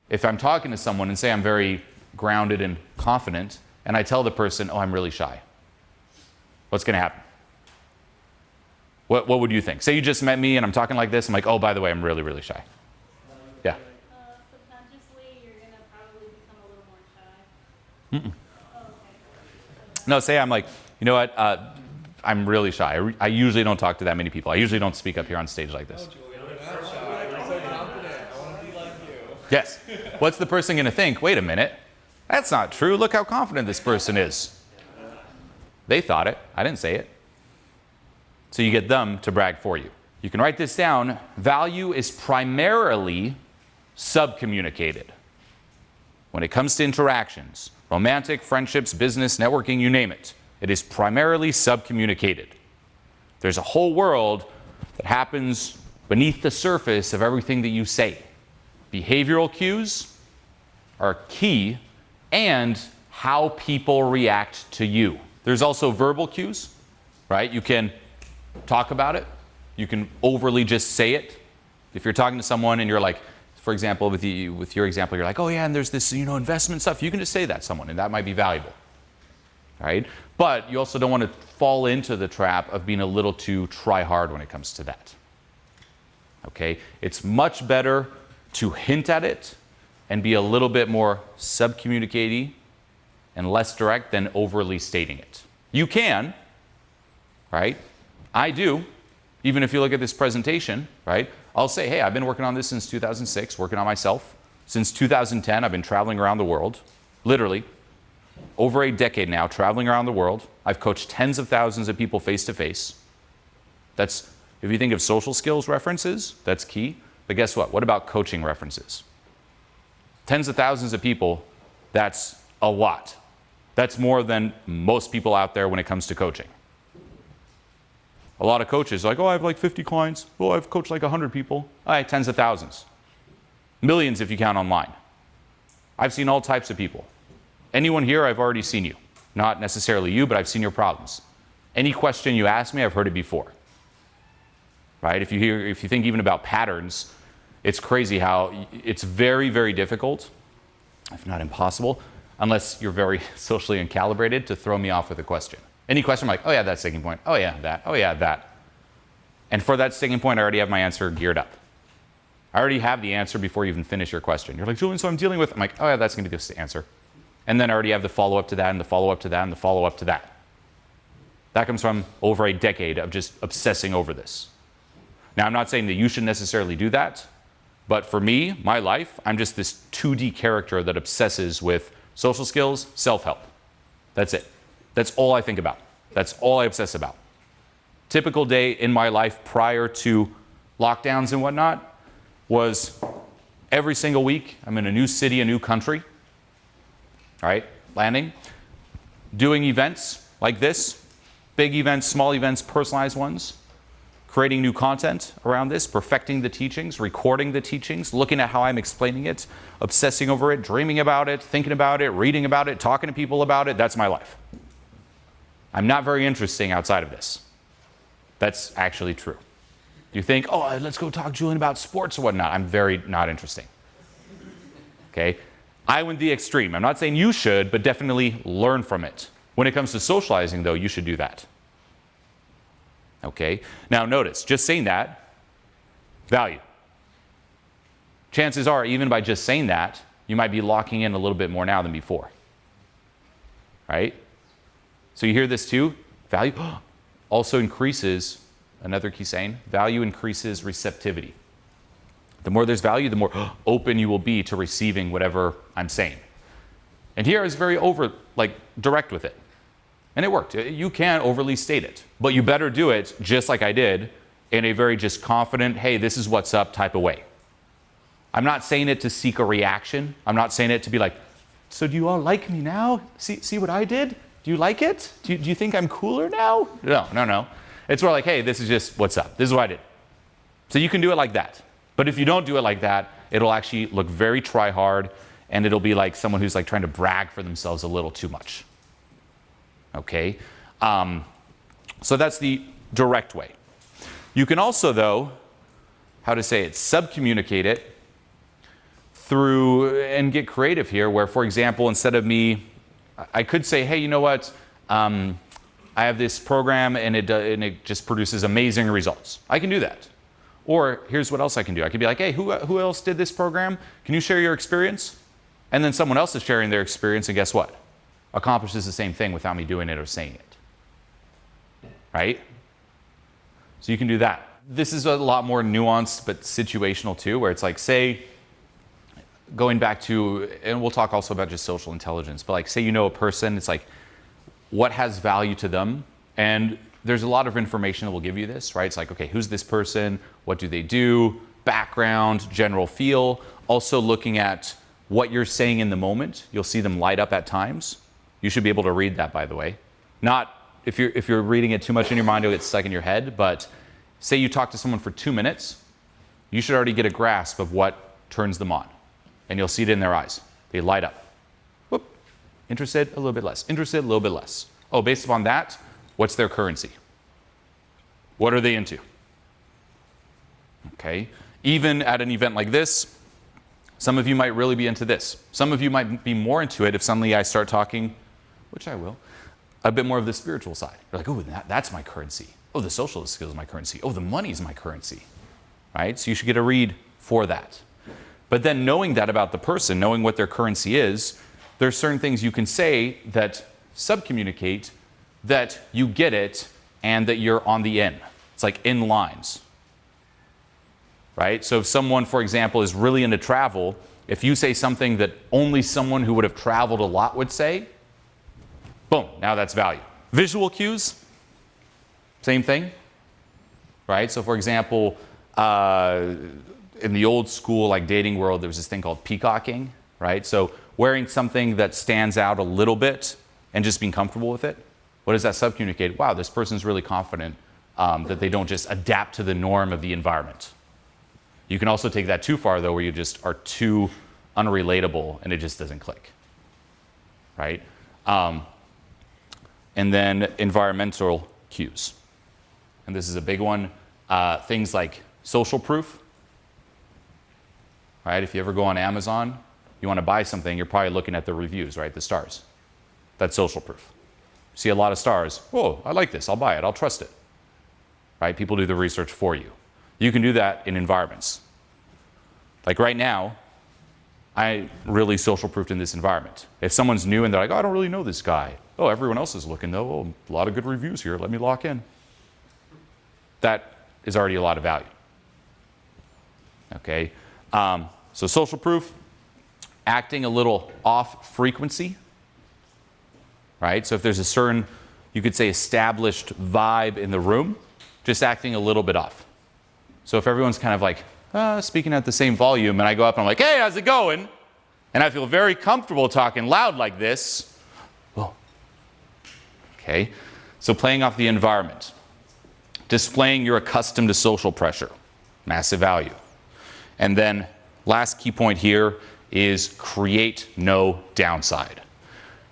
If I'm talking to someone and say I'm very grounded and confident, and I tell the person, oh, I'm really shy, what's going to happen? What would you think? Say you just met me and I'm talking like this. I'm like, oh, by the way, I'm really, really shy. Yeah. Subconsciously, you're going to probably become a little more shy. Oh, okay. No, say I'm like, you know what? I'm really shy. I usually don't talk to that many people. I usually don't speak up here on stage like this. Yes. What's the person going to think? Wait a minute. That's not true. Look how confident this person is. They thought it. I didn't say it. So you get them to brag for you. You can write this down. Value is primarily subcommunicated. When it comes to interactions, romantic, friendships, business, networking, you name it, it is primarily subcommunicated. There's a whole world that happens beneath the surface of everything that you say. Behavioral cues are key, and how people react to you. There's also verbal cues, right? You can talk about it. You can overly just say it. If you're talking to someone and you're like, for example, with your example, you're like, oh yeah, and there's this, investment stuff. You can just say that to someone, and that might be valuable, right? But you also don't want to fall into the trap of being a little too try hard when it comes to that. Okay? It's much better to hint at it and be a little bit more subcommunicating and less direct than overly stating it. You can, right? I do. Even if you look at this presentation, right? I'll say, hey, I've been working on this since 2006, working on myself. Since 2010, I've been traveling around the world, literally, over a decade now, traveling around the world. I've coached tens of thousands of people face-to-face. That's, if you think of social skills references, that's key. But guess what? What about coaching references? Tens of thousands of people, that's a lot. That's more than most people out there when it comes to coaching. A lot of coaches are like, oh, I have like 50 clients. Oh, I've coached like 100 people. All right, tens of thousands. Millions if you count online. I've seen all types of people. Anyone here, I've already seen you. Not necessarily you, but I've seen your problems. Any question you ask me, I've heard it before. Right? If you think even about patterns, it's crazy how it's very, very difficult, if not impossible, unless you're very socially uncalibrated, to throw me off with a question. Any question, I'm like, oh yeah, that sticking point. Oh yeah, that. Oh yeah, that. And for that sticking point, I already have my answer geared up. I already have the answer before you even finish your question. You're like, Julien, so I'm dealing with, I'm like, oh yeah, that's going to be the answer. And then I already have the follow-up to that, and the follow-up to that, and the follow-up to that. That comes from over a decade of just obsessing over this. Now, I'm not saying that you should necessarily do that, but for me, my life, I'm just this 2D character that obsesses with social skills, self-help. That's it. That's all I think about. That's all I obsess about. Typical day in my life prior to lockdowns and whatnot was every single week, I'm in a new city, a new country, all right, landing, doing events like this, big events, small events, personalized ones, creating new content around this, perfecting the teachings, recording the teachings, looking at how I'm explaining it, obsessing over it, dreaming about it, thinking about it, reading about it, talking to people about it. That's my life. I'm not very interesting outside of this. That's actually true. You think, oh, let's go talk to Julien about sports or whatnot. I'm very not interesting. Okay? I went the extreme. I'm not saying you should, but definitely learn from it. When it comes to socializing, though, you should do that. Okay? Now notice, just saying that, value. Chances are, even by just saying that, you might be locking in a little bit more now than before. Right? So you hear this too? Value also increases, another key saying, value increases receptivity. The more there's value, the more open you will be to receiving whatever I'm saying. And here I was very direct with it. And it worked. You can overly state it, but you better do it just like I did, in a very just confident, hey, this is what's up type of way. I'm not saying it to seek a reaction. I'm not saying it to be like, so do you all like me now? See what I did? Do you like it? Do you think I'm cooler now? No. It's more like, hey, this is just what's up. This is what I did. So you can do it like that. But if you don't do it like that, it'll actually look very try-hard, and it'll be like someone who's like trying to brag for themselves a little too much. Okay? So that's the direct way. You can also, though, subcommunicate it through and get creative here where, for example, instead of me, I could say, hey, you know what? I have this program and it just produces amazing results. I can do that. Or here's what else I can do. I could be like, hey, who else did this program? Can you share your experience? And then someone else is sharing their experience, and guess what? Accomplishes the same thing without me doing it or saying it. Right? So you can do that. This is a lot more nuanced but situational too, where it's like, say, going back to, and we'll talk also about just social intelligence, but like say you know a person, it's like what has value to them? And there's a lot of information that will give you this, right? It's like, okay, who's this person? What do they do? Background, general feel. Also looking at what you're saying in the moment. You'll see them light up at times. You should be able to read that, by the way. Not if you're reading it too much in your mind, you'll get stuck in your head, but say you talk to someone for 2 minutes, you should already get a grasp of what turns them on. And you'll see it in their eyes. They light up. Whoop. Interested, a little bit less. Interested, a little bit less. Oh, based upon that, what's their currency? What are they into? Okay. Even at an event like this, some of you might really be into this. Some of you might be more into it if suddenly I start talking, which I will, a bit more of the spiritual side. You're like, oh, that's my currency. Oh, the social skills is my currency. Oh, the money is my currency. Right? So you should get a read for that. But then knowing that about the person, knowing what their currency is, there's certain things you can say that subcommunicate that you get it and that you're on the in. It's like in lines. Right? So if someone, for example, is really into travel, if you say something that only someone who would have traveled a lot would say, boom, now that's value. Visual cues, same thing. Right? So for example, in the old school like dating world, there was this thing called peacocking, right? So wearing something that stands out a little bit and just being comfortable with it. What does that subcommunicate? Wow, this person's really confident that they don't just adapt to the norm of the environment. You can also take that too far though, where you just are too unrelatable and it just doesn't click, right? And then environmental cues. And this is a big one. Things like social proof. Right? If you ever go on Amazon, you want to buy something, you're probably looking at the reviews, right? The stars. That's social proof. See a lot of stars. Oh, I like this. I'll buy it. I'll trust it. Right? People do the research for you. You can do that in environments. Like right now, I really social proofed in this environment. If someone's new and they're like, oh, I don't really know this guy. Oh, everyone else is looking though. Oh, a lot of good reviews here. Let me lock in. That is already a lot of value. Okay. So social proof, acting a little off frequency, right? So if there's a certain, you could say established vibe in the room, just acting a little bit off. So if everyone's kind of like speaking at the same volume and I go up and I'm like, hey, how's it going? And I feel very comfortable talking loud like this. Well, okay. So playing off the environment, displaying you're accustomed to social pressure, massive value. And then last key point here is create no downside.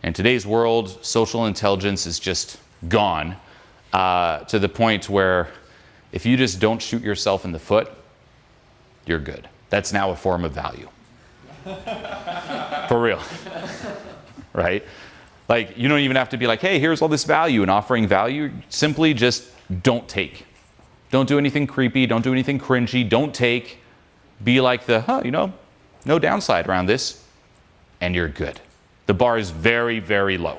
In today's world, social intelligence is just gone to the point where if you just don't shoot yourself in the foot, you're good. That's now a form of value. For real. Right? Like, you don't even have to be like, hey, here's all this value and offering value. Simply just don't take. Don't do anything creepy. Don't do anything cringy. Don't take. Be like no downside around this, and you're good. The bar is very, very low,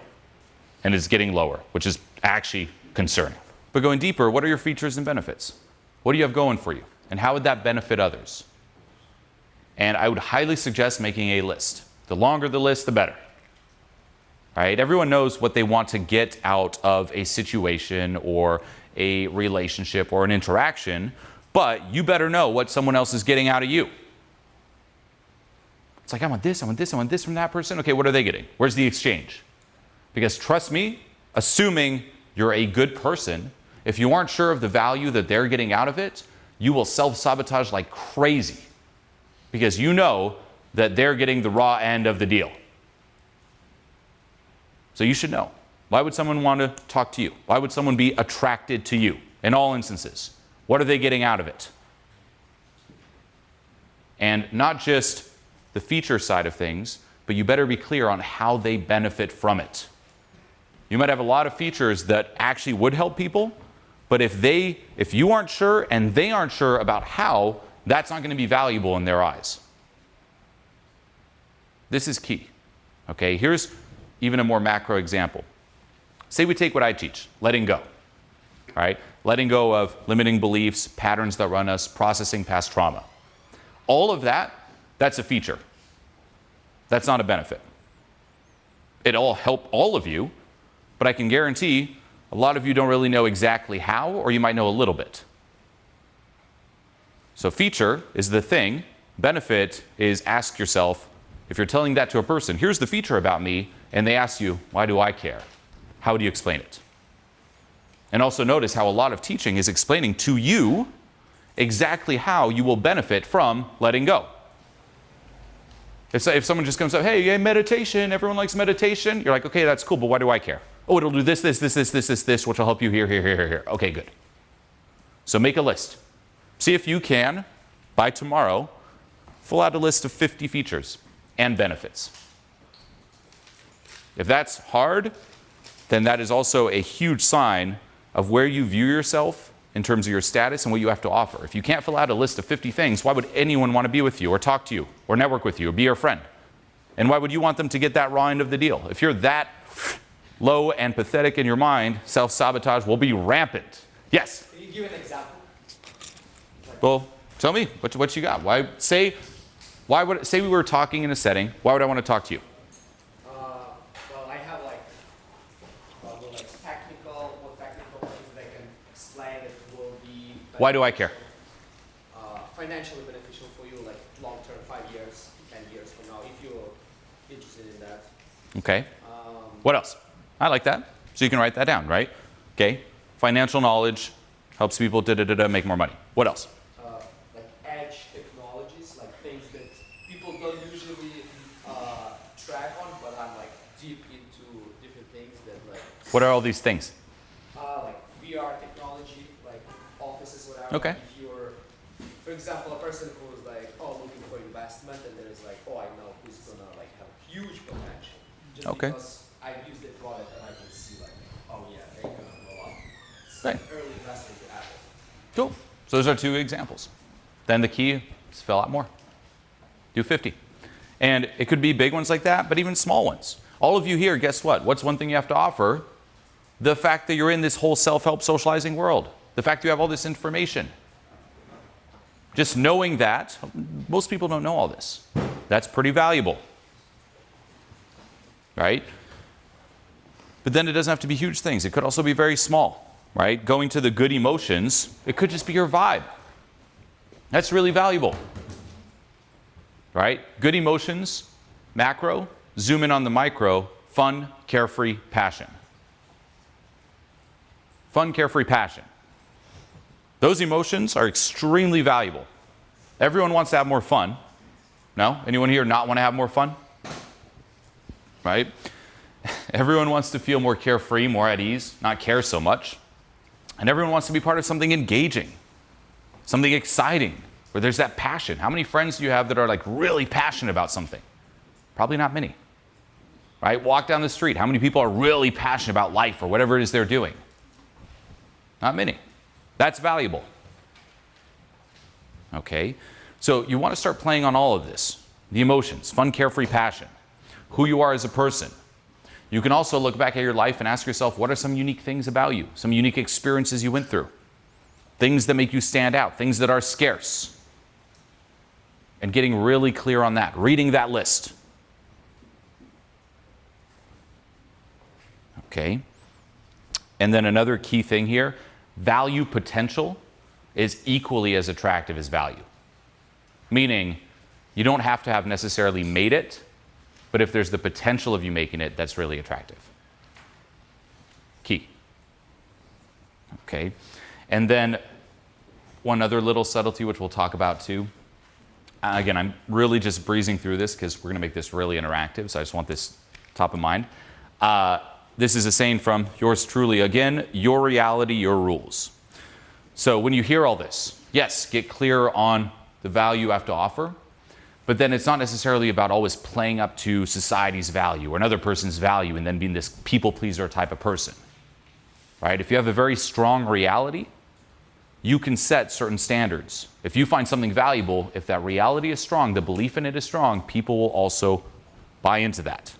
and it's getting lower, which is actually concerning. But going deeper, what are your features and benefits? What do you have going for you? And how would that benefit others? And I would highly suggest making a list. The longer the list, the better. Right? Everyone knows what they want to get out of a situation or a relationship or an interaction, but you better know what someone else is getting out of you. It's like, I want this, I want this, I want this from that person. Okay, what are they getting? Where's the exchange? Because trust me, assuming you're a good person, if you aren't sure of the value that they're getting out of it, you will self-sabotage like crazy because you know that they're getting the raw end of the deal. So you should know. Why would someone want to talk to you? Why would someone be attracted to you in all instances? What are they getting out of it? And not just the feature side of things, but you better be clear on how they benefit from it. You might have a lot of features that actually would help people, but if you aren't sure and they aren't sure about how, that's not going to be valuable in their eyes. This is key. Okay, here's even a more macro example. Say we take what I teach, letting go. All right? Letting go of limiting beliefs, patterns that run us, processing past trauma. All of that, that's a feature. That's not a benefit. It'll help all of you, but I can guarantee a lot of you don't really know exactly how, or you might know a little bit. So feature is the thing. Benefit is ask yourself, if you're telling that to a person, here's the feature about me, and they ask you, why do I care? How do you explain it? And also notice how a lot of teaching is explaining to you exactly how you will benefit from letting go. If someone just comes up, hey, meditation, everyone likes meditation, you're like, okay, that's cool, but why do I care? Oh, it'll do this, which will help you here. Okay, good. So make a list. See if you can, by tomorrow, fill out a list of 50 features and benefits. If that's hard, then that is also a huge sign of where you view yourself in terms of your status and what you have to offer. If you can't fill out a list of 50 things, why would anyone want to be with you or talk to you or network with you or be your friend? And why would you want them to get that raw end of the deal? If you're that low and pathetic in your mind, self-sabotage will be rampant. Yes? Can you give an example? Well, tell me, what you got? Say we were talking in a setting, why would I want to talk to you? Well, I have like technical things that I can explain that will be Why do I care? Financially beneficial for you, like long term, 5 years, 10 years from now, if you're interested in that. Okay. What else? I like that. So you can write that down, right? Okay. Financial knowledge helps people make more money. What else? Like edge technologies, like things that people don't usually track on, but I'm like deep into different things that like. What are all these things? Like VR technology, like offices, whatever. Okay. If you're, for example, a person who's like, looking for investment, and there is like, I know who's gonna like have huge potential. Just Okay. because I've used the product and I can see like, they're gonna blow up. It's Right. like early investors to Apple. Cool. So those are 2 examples. Then the key is fill out more. Do 50. And it could be big ones like that, but even small ones. All of you here, guess what? What's one thing you have to offer? The fact that you're in this whole self-help socializing world. The fact that you have all this information. Just knowing that, most people don't know all this. That's pretty valuable. Right? But then it doesn't have to be huge things. It could also be very small, right? Going to the good emotions, it could just be your vibe. That's really valuable, right? Good emotions, macro, zoom in on the micro, fun, carefree, passion. Fun, carefree, passion. Those emotions are extremely valuable. Everyone wants to have more fun. No? Anyone here not want to have more fun? Right? Everyone wants to feel more carefree, more at ease, not care so much. And everyone wants to be part of something engaging, something exciting, where there's that passion. How many friends do you have that are like really passionate about something? Probably not many. Right? Walk down the street. How many people are really passionate about life or whatever it is they're doing? Not many. That's valuable. Okay? So you want to start playing on all of this. The emotions, fun, carefree, passion. Who you are as a person. You can also look back at your life and ask yourself, what are some unique things about you? Some unique experiences you went through? Things that make you stand out, things that are scarce. And getting really clear on that, reading that list. Okay. And then another key thing here, value potential is equally as attractive as value. Meaning, you don't have to have necessarily made it, but if there's the potential of you making it, that's really attractive. Key. Okay. And then one other little subtlety, which we'll talk about too. Again, I'm really just breezing through this because we're going to make this really interactive, so I just want this top of mind. This is a saying from yours truly. Again, your reality, your rules. So when you hear all this, yes, get clear on the value you have to offer, But then it's not necessarily about always playing up to society's value or another person's value and then being this people pleaser type of person. Right? If you have a very strong reality, you can set certain standards. If you find something valuable, if that reality is strong, the belief in it is strong, people will also buy into that.